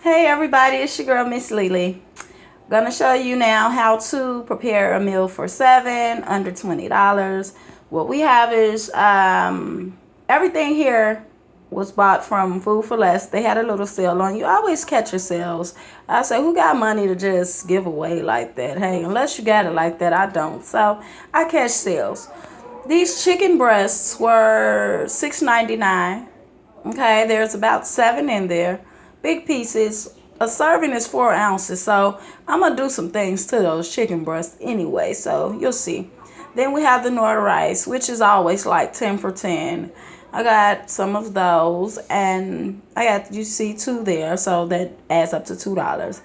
Hey everybody, it's your girl Miss Lily. Gonna show you now how to prepare a meal for seven under $20. What we have is everything here was bought from Food for Less. They had a little sale on. You always catch your sales. I say, who got money to just give away like that? Hey, unless you got it like that, I don't. So I catch sales. These chicken breasts were $6.99. Okay, there's about seven in there. Big pieces. A serving is 4 ounces. So I'm going to do some things to those chicken breasts anyway. So you'll see. Then we have the Nor rice, which is always like 10 for 10. I got some of those. And I got, you see, two there. So that adds up to $2.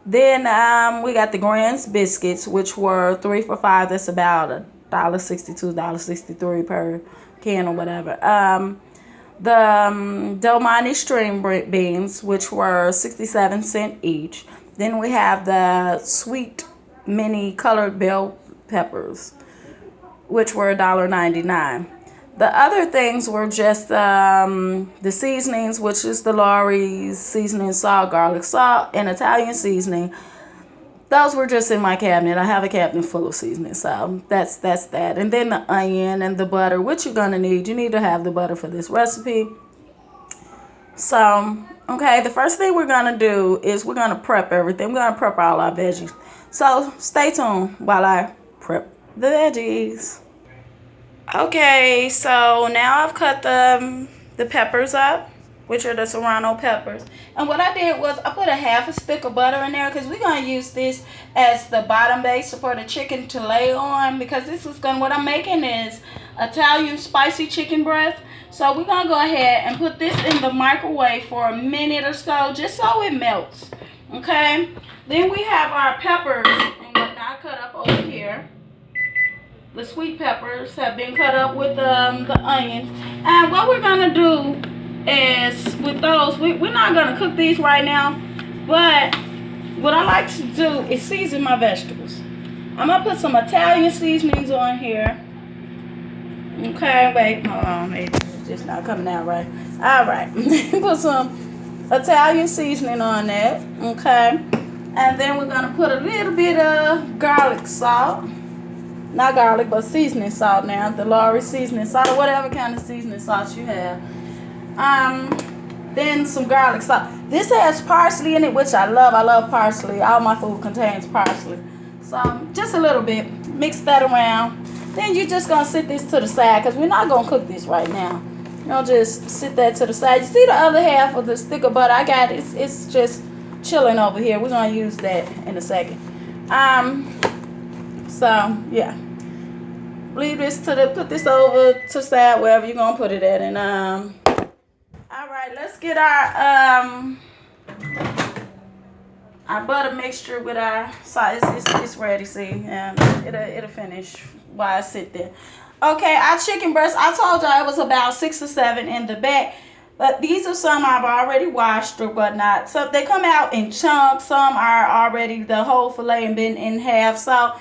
Then we got the Grand's biscuits, which were 3 for $5. That's about $1.62, $1.63 per can or whatever. The Del Monte string beans, which were 67 cents each. Then we have the sweet mini colored bell peppers, which were $1.99. The other things were just the seasonings, which is the Lawry's seasoning salt, garlic salt, and Italian seasoning. Those were just in my cabinet. I have a cabinet full of seasoning, so that's that. And then the onion and the butter, which you're gonna need. You need to have the butter for this recipe. So, okay, the first thing we're gonna do is we're gonna prep everything. We're gonna prep all our veggies. So stay tuned while I prep the veggies. Okay, so now I've cut the peppers up, which are the serrano peppers. And what I did was I put a half a stick of butter in there because we're going to use this as the bottom base for the chicken to lay on, because this is going, what I'm making is Italian spicy chicken breast. So we're going to go ahead and put this in the microwave for a minute or so, just so it melts. Okay? Then we have our peppers and whatnot cut up over here. The sweet peppers have been cut up with the onions. And what we're going to do is with those, we're not going to cook these right now, but what I like to do is season my vegetables. I'm going to put some Italian seasonings on here. Okay, wait, hold on, it's just not coming out right. All right, put some Italian seasoning on that, okay? And then we're going to put a little bit of garlic salt. Not garlic, but seasoning salt now. The Lawry seasoning salt, or whatever kind of seasoning salt you have. Then some garlic salt. This has parsley in it, which I love. I love parsley. All my food contains parsley. So just a little bit. Mix that around. Then you're just going to sit this to the side, because we're not going to cook this right now. You'll just sit that to the side. You see the other half of the stick of butter I got? It's just chilling over here. We're going to use that in a second. So yeah, leave this put this over to the side, wherever you're gonna put it at. And all right, let's get our butter mixture with our salt. It's ready. See, and it'll finish while I sit there. Okay, our chicken breast, I told y'all it was about 6 or 7 in the back. But these are some I've already washed or whatnot. So they come out in chunks. Some are already the whole fillet and been in half. So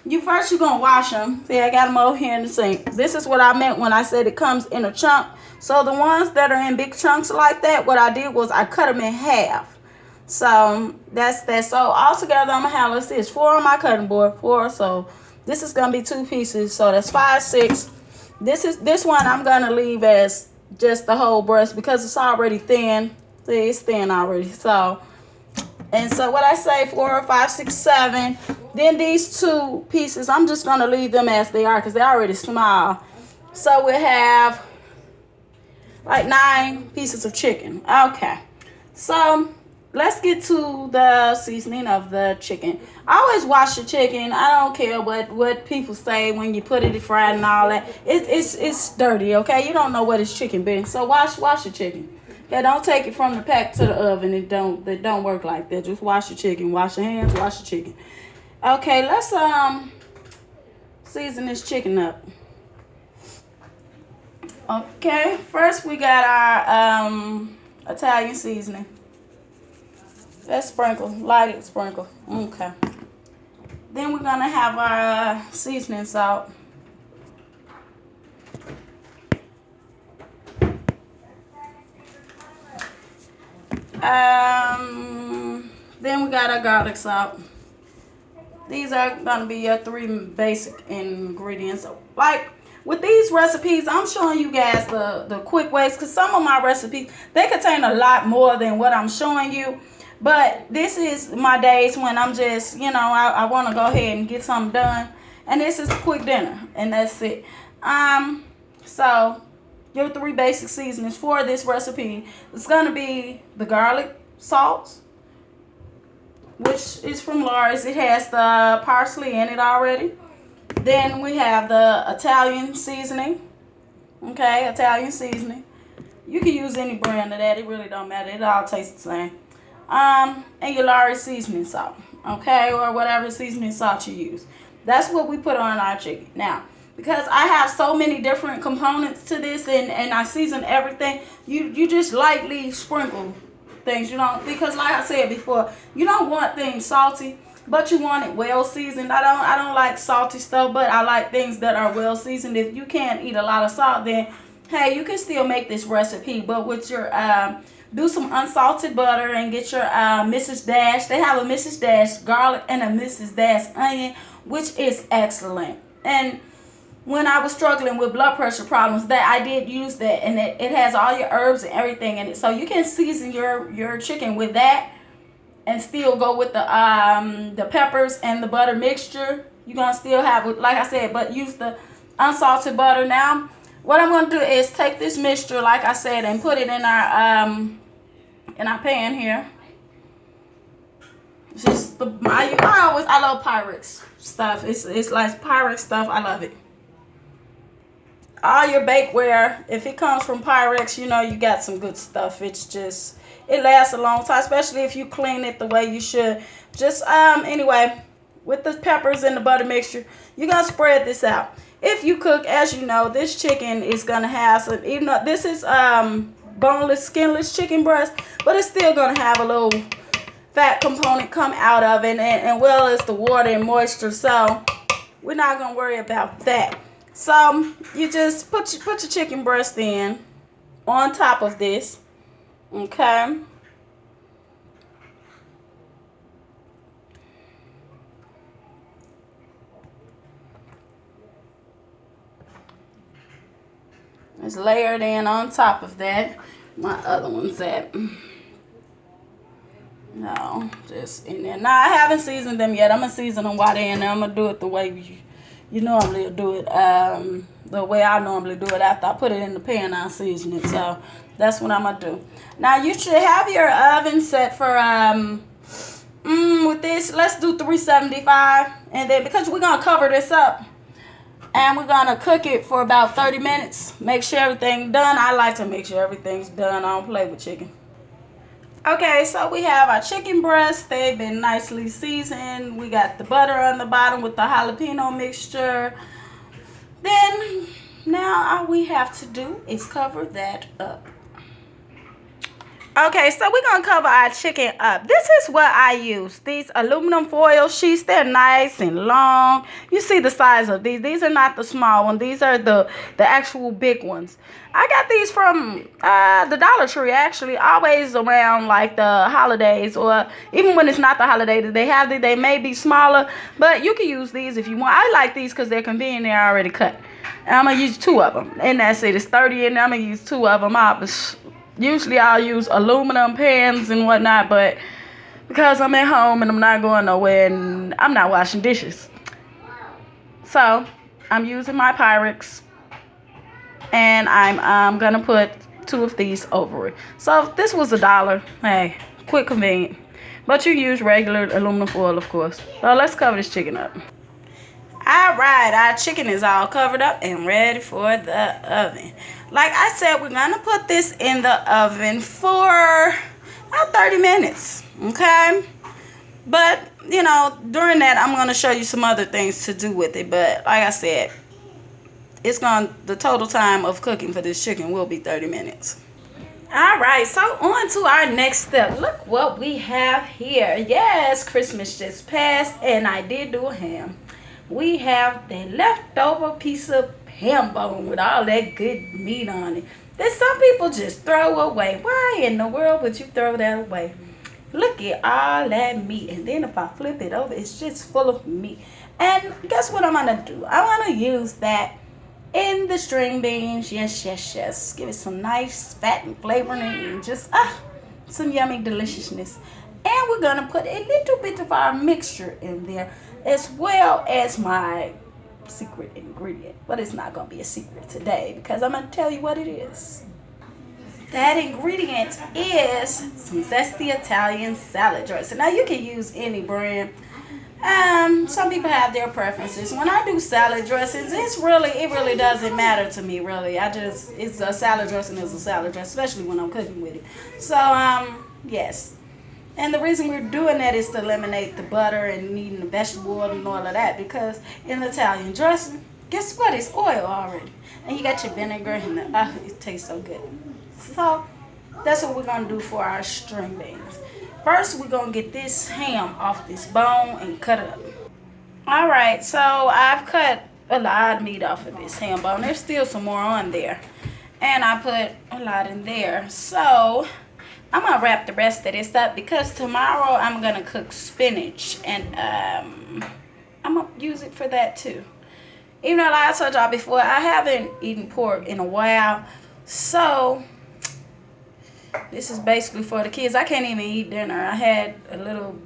you're going to wash them. See, I got them over here in the sink. This is what I meant when I said it comes in a chunk. So the ones that are in big chunks like that, what I did was I cut them in half. So that's that. So all together, I'm going to have, let's see, it's 4 on my cutting board. 4. So this is going to be 2 pieces. So that's 5, 6. This one I'm going to leave as just the whole breast because it's already thin. See, it's thin already. So, and so what I say, 4, 5, 6, 7. Then these 2 pieces, I'm just going to leave them as they are because they're already small. So we have like 9 pieces of chicken. Okay. So let's get to the seasoning of the chicken. I always wash the chicken. I don't care what people say when you put it fried and all that. It's dirty, okay? You don't know what it's chicken been. So wash the chicken. Okay, don't take it from the pack to the oven. It don't work like that. Just wash the chicken. Wash your hands, wash the chicken. Okay, let's season this chicken up. Okay, first we got our Italian seasoning. Let's sprinkle, light it, sprinkle. Okay. Then we're gonna have our seasoning salt. Then we got our garlic salt. These are gonna be your 3 basic ingredients. Like with these recipes, I'm showing you guys the quick ways, because some of my recipes, they contain a lot more than what I'm showing you. But this is my days when I'm just, I want to go ahead and get something done. And this is a quick dinner, and that's it. So your 3 basic seasonings for this recipe, it's gonna be the garlic salt, which is from Lawry's. It has the parsley in it already. Then we have the Italian seasoning. Okay, Italian seasoning. You can use any brand of that. It really don't matter. It all tastes the same. And your Lawry's seasoning salt. Okay, or whatever seasoning salt you use. That's what we put on our chicken. Now, because I have so many different components to this, and I season everything, you just lightly sprinkle things, because like I said before, you don't want things salty, but you want it well seasoned. I don't like salty stuff, but I like things that are well seasoned. If you can't eat a lot of salt, then hey, you can still make this recipe, but with your do some unsalted butter and get your Mrs. Dash. They have a Mrs. Dash garlic and a Mrs. Dash onion, which is excellent. And when I was struggling with blood pressure problems, that I did use that, and it has all your herbs and everything in it. So you can season your chicken with that and still go with the peppers and the butter mixture. You're going to still have it, like I said, but use the unsalted butter. Now, what I'm going to do is take this mixture, like I said, and put it in our pan here. Just I love Pyrex stuff. It's like Pyrex stuff. I love it. All your bakeware, if it comes from Pyrex, you got some good stuff. It's just, it lasts a long time, especially if you clean it the way you should. Just anyway, with the peppers and the butter mixture, you're gonna spread this out. If you cook, as you know, this chicken is gonna have some, even though this is boneless, skinless chicken breast, but it's still gonna have a little fat component come out of it, and well as the water and moisture. So we're not gonna worry about that. So you just put your chicken breast in on top of this, okay? It's layered in on top of that. My other one's at, no, just in there. Now I haven't seasoned them yet. I'm gonna season them while they're in there. I'm gonna do it the way you normally do it, the way I normally do it. After I put it in the pan, I'll season it. So that's what I'm gonna do. Now you should have your oven set for with this, let's do 375, and then because we're gonna cover this up and we're gonna cook it for about 30 minutes. Make sure everything's done. I like to make sure everything's done. I don't play with chicken. Okay, so we have our chicken breasts. They've been nicely seasoned. We got the butter on the bottom with the jalapeno mixture. Then, now all we have to do is cover that up. Okay, so we're going to cover our chicken up. This is what I use. These aluminum foil sheets, they're nice and long. You see the size of these. These are not the small ones. These are the actual big ones. I got these from the Dollar Tree, actually, always around like the holidays, or even when it's not the holiday, they may be smaller, but you can use these if you want. I like these because they're convenient. They're already cut. And I'm going to use 2 of them. And that's it. It's 30 in there. I'm going to use 2 of them. Usually I'll use aluminum pans and whatnot, but because I'm at home and I'm not going nowhere and I'm not washing dishes, so I'm using my Pyrex, and I'm gonna put 2 of these over it. So if this was $1, hey, quick, convenient, but you use regular aluminum foil, of course. So let's cover this chicken up. All right, our chicken is all covered up and ready for the oven. Like I said, we're going to put this in the oven for about 30 minutes, okay? But, during that, I'm going to show you some other things to do with it. But like I said, the total time of cooking for this chicken will be 30 minutes. All right, so on to our next step. Look what we have here. Yes, Christmas just passed, and I did do a ham. We have the leftover piece of ham bone with all that good meat on it that some people just throw away. Why in the world would you throw that away? Look at all that meat. And then if I flip it over, it's just full of meat. And guess what I'm going to do? I'm going to use that in the string beans. Yes, yes, yes. Give it some nice fat and flavoring and just, some yummy deliciousness. And we're going to put a little bit of our mixture in there, as well as my secret ingredient. But it's not going to be a secret today because I'm going to tell you what it is. That ingredient is some zesty Italian salad dressing. Now you can use any brand. Some people have their preferences. When I do salad dressings, it really doesn't matter to me, really. It's a salad dressing is a salad dressing, especially when I'm cooking with it. So, yes. And the reason we're doing that is to eliminate the butter and needing the vegetable oil and all of that, because in the Italian dressing, guess what? It's oil already. And you got your vinegar and it tastes so good. So, that's what we're going to do for our string beans. First, we're going to get this ham off this bone and cut it up. Alright, so I've cut a lot of meat off of this ham bone. There's still some more on there. And I put a lot in there. So, I'm going to wrap the rest of this up because tomorrow I'm going to cook spinach. And I'm going to use it for that too. Even though, like I told y'all before, I haven't eaten pork in a while. So, this is basically for the kids. I can't even eat dinner. I had a little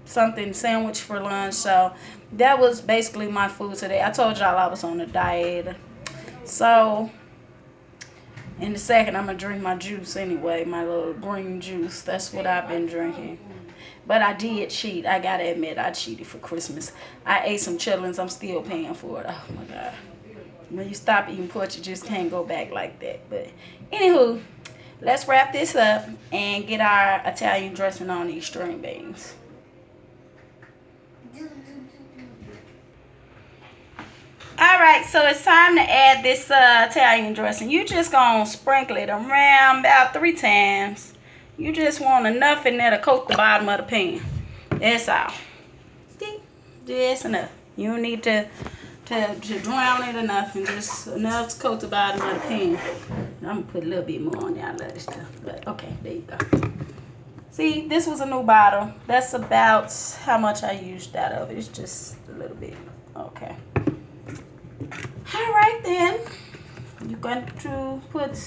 something sandwich for lunch. So, that was basically my food today. I told y'all I was on a diet. So, in a second, I'm going to drink my juice anyway. My little green juice. That's what I've been drinking. But I did cheat. I got to admit, I cheated for Christmas. I ate some chitlins. I'm still paying for it. Oh, my God. When you stop eating pork, you just can't go back like that. But, anywho, let's wrap this up and get our Italian dressing on these string beans. Alright, so it's time to add this Italian dressing. You just gonna sprinkle it around about 3 times. You just want enough in there to coat the bottom of the pan. That's all. See? Just enough. You don't need to drown it or nothing. Just enough to coat the bottom of the pan. I'm gonna put a little bit more on there. I love this stuff. But okay, there you go. See, this was a new bottle. That's about how much I used out of it. It's just a little bit. Okay. Alright then. You're going to put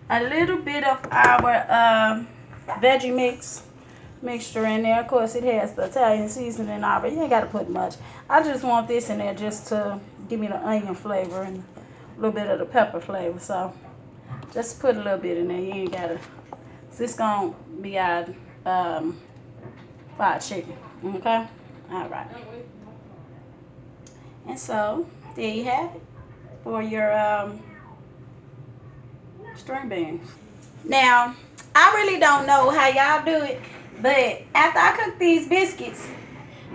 a little bit of our veggie mixture in there. Of course, it has the Italian seasoning already. You ain't got to put much. I just want this in there just to give me the onion flavor and a little bit of the pepper flavor. So, just put a little bit in there. You ain't got to. This going to be our fried chicken. Okay? Alright. And so, there you have it for your string beans. Now, I really don't know how y'all do it, but after I cook these biscuits,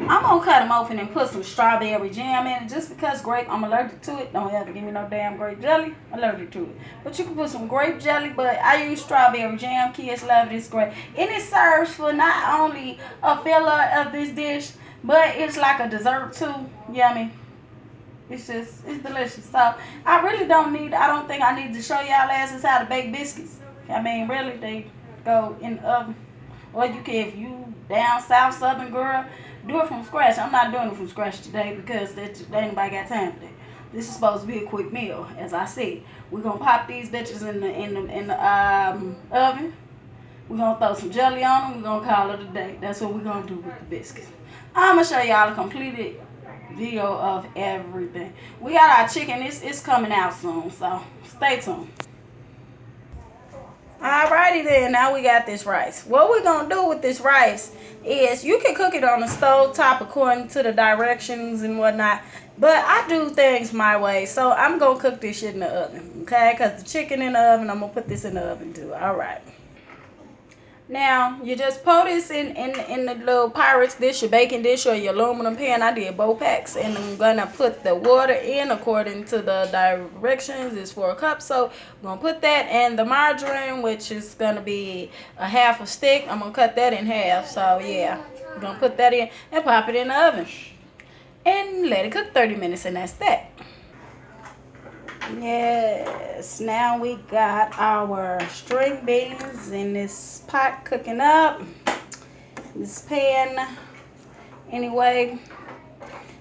I'm going to cut them open and put some strawberry jam in it. Just because I'm allergic to it. Don't have to give me no damn grape jelly. I'm allergic to it. But you can put some grape jelly, but I use strawberry jam. Kids love it. It's great. And it serves for not only a filler of this dish, but it's like a dessert too. Yummy. It's delicious. So, I really don't think I need to show y'all asses how to bake biscuits. I mean, really, they go in the oven. Or you can, if you down south, southern girl, do it from scratch. I'm not doing it from scratch today because ain't nobody got time for that. This is supposed to be a quick meal, as I said. We're going to pop these bitches in the oven. We're going to throw some jelly on them. We're going to call it a day. That's what we're going to do with the biscuits. I'm going to show y'all a completed video of everything. We got our chicken. It's coming out soon, so stay tuned. Alrighty then, now we got this rice. What we're gonna do with this rice is you can cook it on the stove top according to the directions and whatnot, but I do things my way, so I'm gonna cook this shit in the oven, okay? Because the chicken in the oven, I'm gonna put this in the oven too. Alright. Now, you just pour this in the little Pyrex dish, your baking dish, or your aluminum pan. I did both packs. And I'm going to put the water in according to the directions. It's 4 cups. So, I'm going to put that. And the margarine, which is going to be a half a stick, I'm going to cut that in half. So, yeah. I'm going to put that in and pop it in the oven. And let it cook 30 minutes. And that's that. Yes, now we got our string beans in this pot cooking up. this pan. Anyway,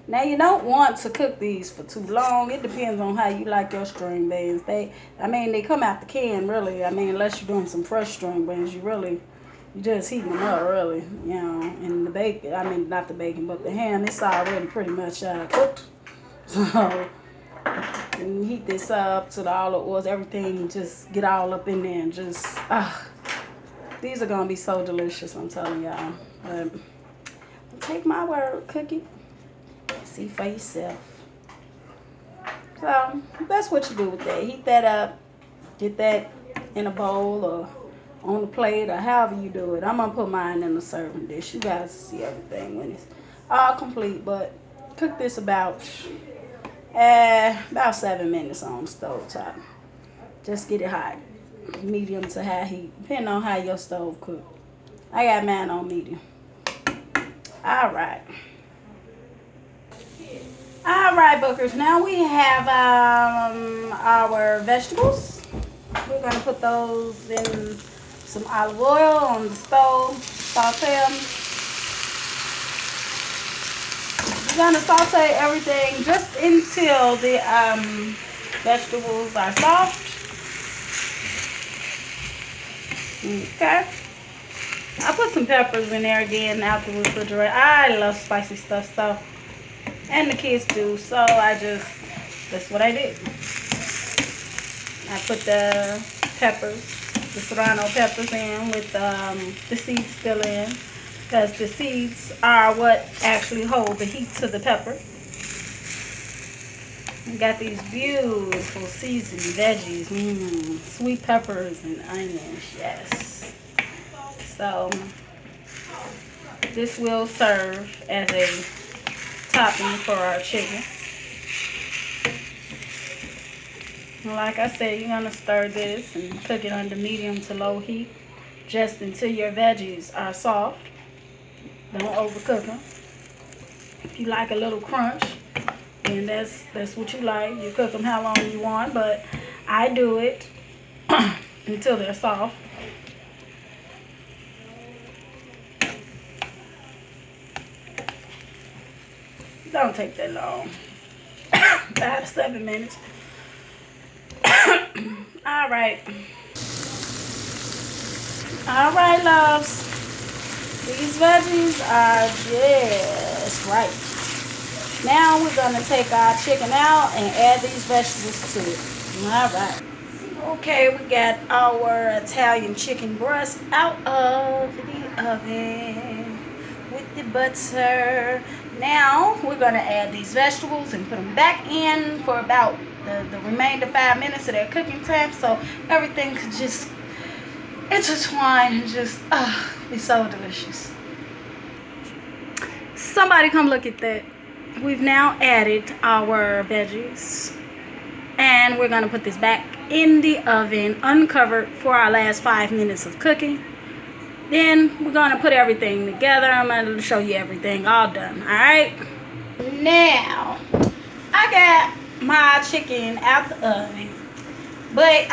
now you don't want to cook these for too long. It depends on how you like your string beans. They come out the can really. Unless you're doing some fresh string beans, you just heating them up really, And the bacon, not the bacon, but the ham, it's already pretty much cooked. So you heat this up to all the oils, everything just get all up in there and just these are gonna be so delicious, I'm telling y'all. But take my word, cook it and see for yourself. So that's what you do with that. Heat that up, get that in a bowl or on the plate or however you do it. I'm gonna put mine in a serving dish. You guys see everything when it's all complete. But cook this about 7 minutes on the stove top. Just get it hot, medium to high heat, depending on how your stove cook. I got mine on medium. All right, Bookers. Now we have our vegetables. We're gonna put those in some olive oil on the stove, saute them. We're gonna saute everything just until the vegetables are soft. Okay. I put some peppers in there again out the refrigerator. I love spicy stuff, so, and the kids do, so that's what I did. I put the peppers, the serrano peppers in with the seeds still in, because the seeds are what actually hold the heat to the pepper. We got these beautiful seasoned veggies, sweet peppers and onions, yes. So this will serve as a topping for our chicken. Like I said, you're gonna stir this and cook it under medium to low heat just until your veggies are soft. Don't overcook them. If you like a little crunch, then that's what you like. You cook them how long you want, but I do it until they're soft. Don't take that long. 5 to 7 minutes. All right, loves. These veggies are just right. Now we're gonna take our chicken out and add these vegetables to it. All right. Okay, we got our Italian chicken breast out of the oven with the butter. Now we're gonna add these vegetables and put them back in for about the remainder 5 minutes of their cooking time, so everything could just intertwine and just be so delicious. Somebody come look at that. We've now added our veggies and we're gonna put this back in the oven uncovered for our last 5 minutes of cooking. Then we're gonna put everything together. I'm gonna show you everything all done. All right, now I got my chicken out the oven, but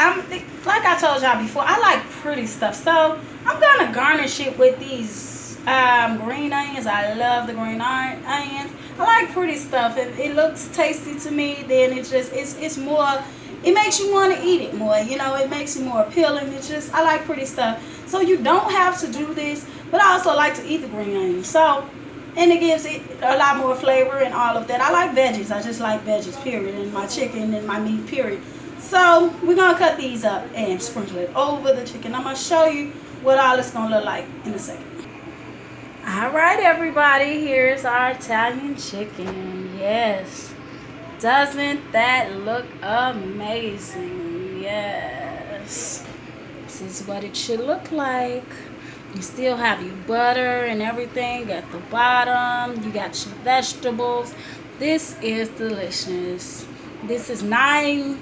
like I told y'all before, I like pretty stuff, so I'm gonna garnish it with these green onions. I love the green onions. I like pretty stuff. If it looks tasty to me, then it's more, it makes you want to eat it more, it makes it more appealing. I like pretty stuff, so you don't have to do this, but I also like to eat the green onions, so, and it gives it a lot more flavor and all of that. I like veggies. I just like veggies, period, and my chicken and my meat, period. So we're gonna cut these up and sprinkle it over the chicken. I'm gonna show you what all it's gonna look like in a second. All right, everybody, here's our Italian chicken. Yes, doesn't that look amazing? Yes, this is what it should look like. You still have your butter and everything at the bottom. You got your vegetables. This is delicious. This is 9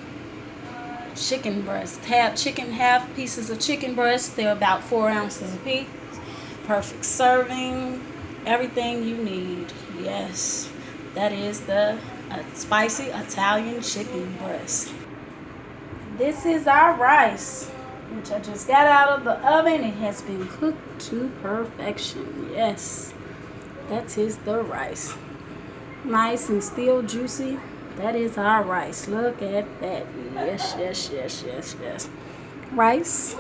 chicken breasts. Half pieces of chicken breast. They're about 4 ounces apiece. Perfect serving. Everything you need. Yes, that is the spicy Italian chicken breast. This is our rice. which I just got out of the oven. It has been cooked to perfection. Yes, that is the rice. Nice and still juicy. That is our rice. Look at that. Yes, yes, yes, yes, yes. Rice.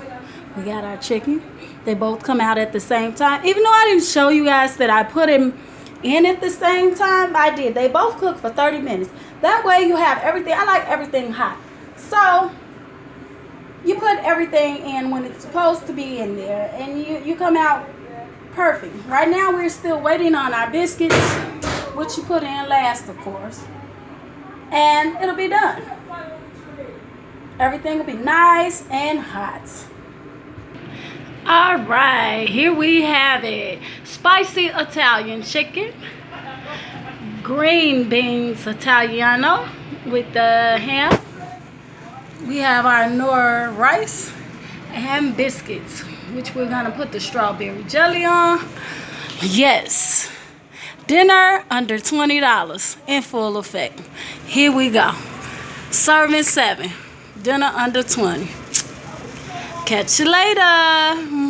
We got our chicken. They both come out at the same time. Even though I didn't show you guys that I put them in at the same time, I did. They both cook for 30 minutes. That way you have everything. I like everything hot. So you put everything in when it's supposed to be in there, and you come out perfect. Right now we're still waiting on our biscuits, which you put in last, of course, and it'll be done. Everything will be nice and hot. All right, here we have it. Spicy Italian chicken, green beans Italiano with the ham. We have our Knorr rice and biscuits, which we're gonna put the strawberry jelly on. Yes, dinner under $20 in full effect. Here we go. Serving 7, dinner under 20. Catch you later.